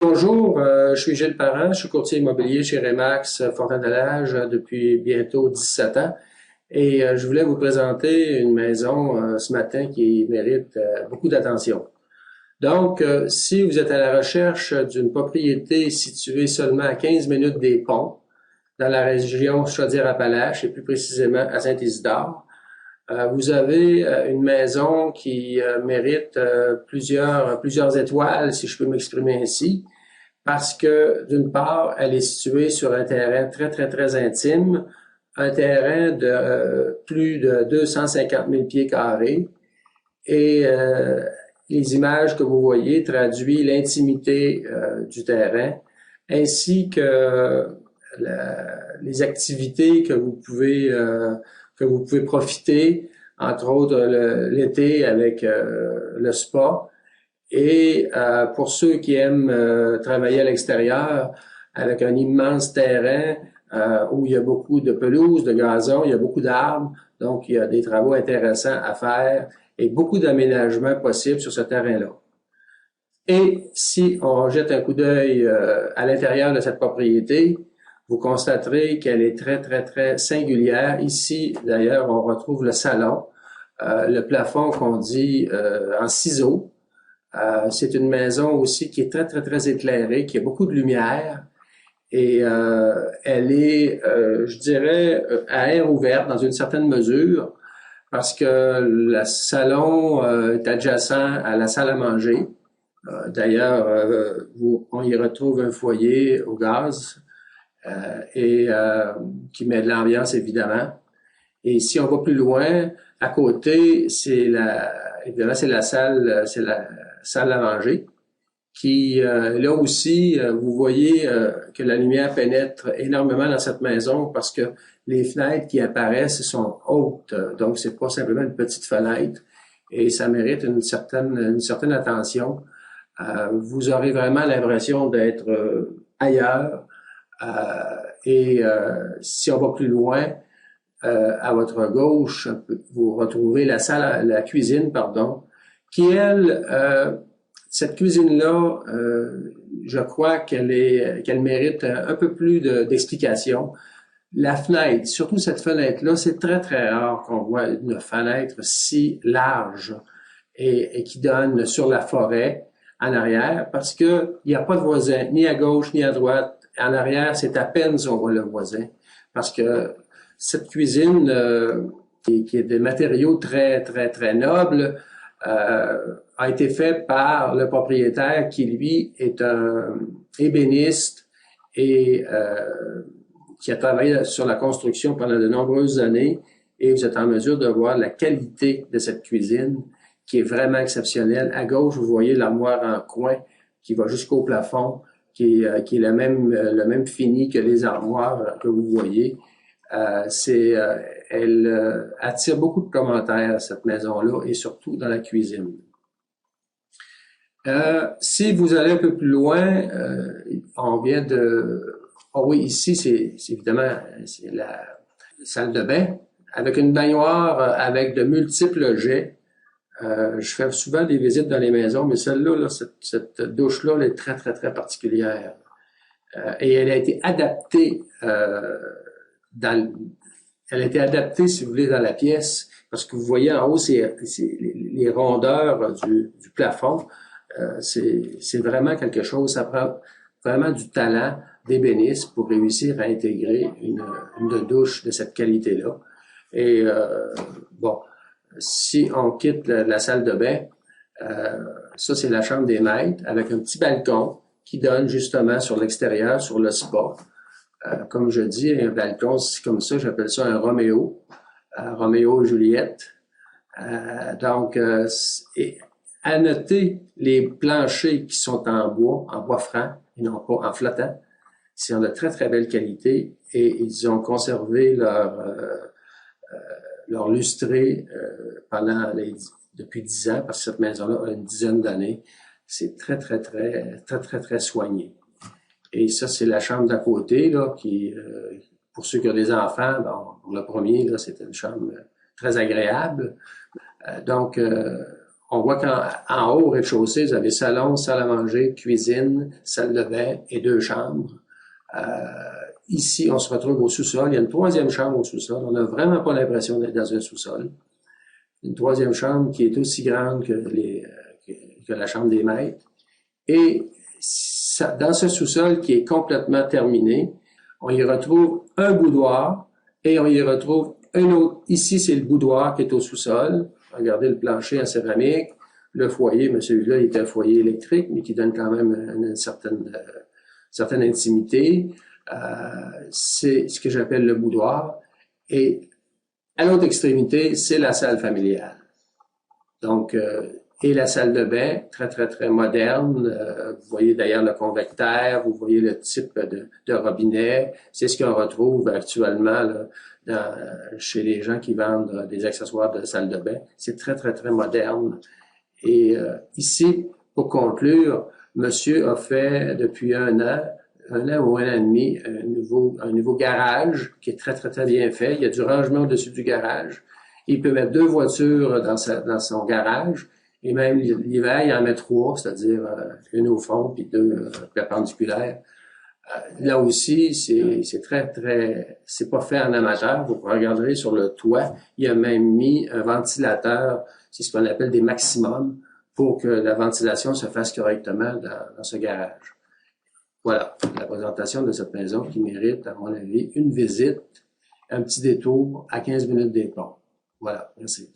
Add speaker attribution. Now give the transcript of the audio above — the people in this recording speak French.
Speaker 1: Bonjour, je suis Gilles Parent, je suis courtier immobilier chez Remax Fortin-Delage depuis bientôt 17 ans et je voulais vous présenter une maison ce matin qui mérite beaucoup d'attention. Donc, si vous êtes à la recherche d'une propriété située seulement à 15 minutes des ponts, dans la région Chaudière-Appalaches et plus précisément à Saint-Isidore, vous avez une maison qui mérite plusieurs étoiles, si je peux m'exprimer ainsi, parce que d'une part, elle est située sur un terrain très intime, un terrain de plus de 250 000 pieds carrés, et les images que vous voyez traduisent l'intimité du terrain, ainsi que les activités que vous pouvez profiter, entre autres l'été avec le spa. Et pour ceux qui aiment travailler à l'extérieur, avec un immense terrain où il y a beaucoup de pelouse, de gazon, il y a beaucoup d'arbres, donc il y a des travaux intéressants à faire et beaucoup d'aménagements possibles sur ce terrain-là. Et si on jette un coup d'œil à l'intérieur de cette propriété, vous constaterez qu'elle est très singulière. Ici, d'ailleurs, on retrouve le salon, le plafond qu'on dit en ciseaux. C'est une maison aussi qui est très éclairée, qui a beaucoup de lumière et elle est, je dirais, à air ouvert dans une certaine mesure parce que le salon est adjacent à la salle à manger. D'ailleurs, on y retrouve un foyer au gaz et qui met de l'ambiance évidemment. Et si on va plus loin, à côté, évidemment, c'est la salle à manger, qui, là aussi, vous voyez que la lumière pénètre énormément dans cette maison parce que les fenêtres qui apparaissent sont hautes, donc c'est pas simplement une petite fenêtre et ça mérite une certaine attention. Vous aurez vraiment l'impression d'être ailleurs et si on va plus loin, à votre gauche, vous retrouvez la cuisine, pardon, qui elle, cette cuisine-là, je crois qu'elle mérite un peu plus d'explication. La fenêtre, surtout cette fenêtre-là, c'est très rare qu'on voit une fenêtre si large et qui donne sur la forêt en arrière, parce que il n'y a pas de voisin, ni à gauche ni à droite. En arrière, c'est à peine si on voit le voisin, parce que cette cuisine qui est de matériaux très nobles a été faite par le propriétaire qui, lui, est un ébéniste et qui a travaillé sur la construction pendant de nombreuses années. Et vous êtes en mesure de voir la qualité de cette cuisine qui est vraiment exceptionnelle. À gauche, vous voyez l'armoire en coin qui va jusqu'au plafond, qui est le même fini que les armoires que vous voyez. Elle attire beaucoup de commentaires, cette maison-là, et surtout dans la cuisine. Si vous allez un peu plus loin, on vient de... Oh oui, ici, c'est évidemment c'est la salle de bain, avec une baignoire avec de multiples jets. Je fais souvent des visites dans les maisons, mais celle-là, là, cette douche-là, elle est très particulière. Et elle a été adaptée elle a été adaptée, si vous voulez, dans la pièce, parce que vous voyez en haut, c'est les rondeurs du plafond. C'est vraiment quelque chose, ça prend vraiment du talent d'ébéniste pour réussir à intégrer une douche de cette qualité-là. Et bon, si on quitte la salle de bain, ça c'est la chambre des maîtres, avec un petit balcon qui donne justement sur l'extérieur, sur le spa. Comme je dis, un balcon, c'est comme ça, j'appelle ça un Roméo, Roméo et Juliette. Donc, à noter les planchers qui sont en bois franc, et non pas en flottant. C'est de très belle qualité et ils ont conservé leur lustré depuis 10 ans, parce que cette maison-là a une dizaine d'années. C'est très soigné. Et ça, c'est la chambre d'à côté, là, qui, pour ceux qui ont des enfants, bon, pour le premier, là, c'est une chambre très agréable. Donc, On voit qu'en haut, au rez-de-chaussée, vous avez salon, salle à manger, cuisine, salle de bain et 2 chambres. Ici, on se retrouve au sous-sol. Il y a une 3e chambre au sous-sol. On n'a vraiment pas l'impression d'être dans un sous-sol. Une 3e chambre qui est aussi grande que la chambre des maîtres. Et dans ce sous-sol qui est complètement terminé, on y retrouve un boudoir et on y retrouve un autre. Ici, c'est le boudoir qui est au sous-sol. Regardez le plancher en céramique. Le foyer, mais celui-là, il est un foyer électrique, mais qui donne quand même une certaine intimité. C'est ce que j'appelle le boudoir. Et à l'autre extrémité, c'est la salle familiale. Donc, et la salle de bain, très, très, très moderne. Vous voyez d'ailleurs le convecteur, vous voyez le type de robinet. C'est ce qu'on retrouve actuellement là, chez les gens qui vendent des accessoires de salle de bain. C'est très, très, très moderne. Et ici, pour conclure, monsieur a fait depuis un an ou un an et demi, un nouveau garage qui est très, très, très bien fait. Il y a du rangement au-dessus du garage. Il peut mettre 2 voitures dans son garage. Et même l'hiver, il en met 3, c'est-à-dire une au fond puis 2 perpendiculaires. Là aussi, c'est très, très, c'est pas fait en amateur. Vous regarderez sur le toit, il a même mis un ventilateur, c'est ce qu'on appelle des maximums, pour que la ventilation se fasse correctement dans ce garage. Voilà, la présentation de cette maison qui mérite, à mon avis, une visite, un petit détour à 15 minutes des ponts. Voilà, merci.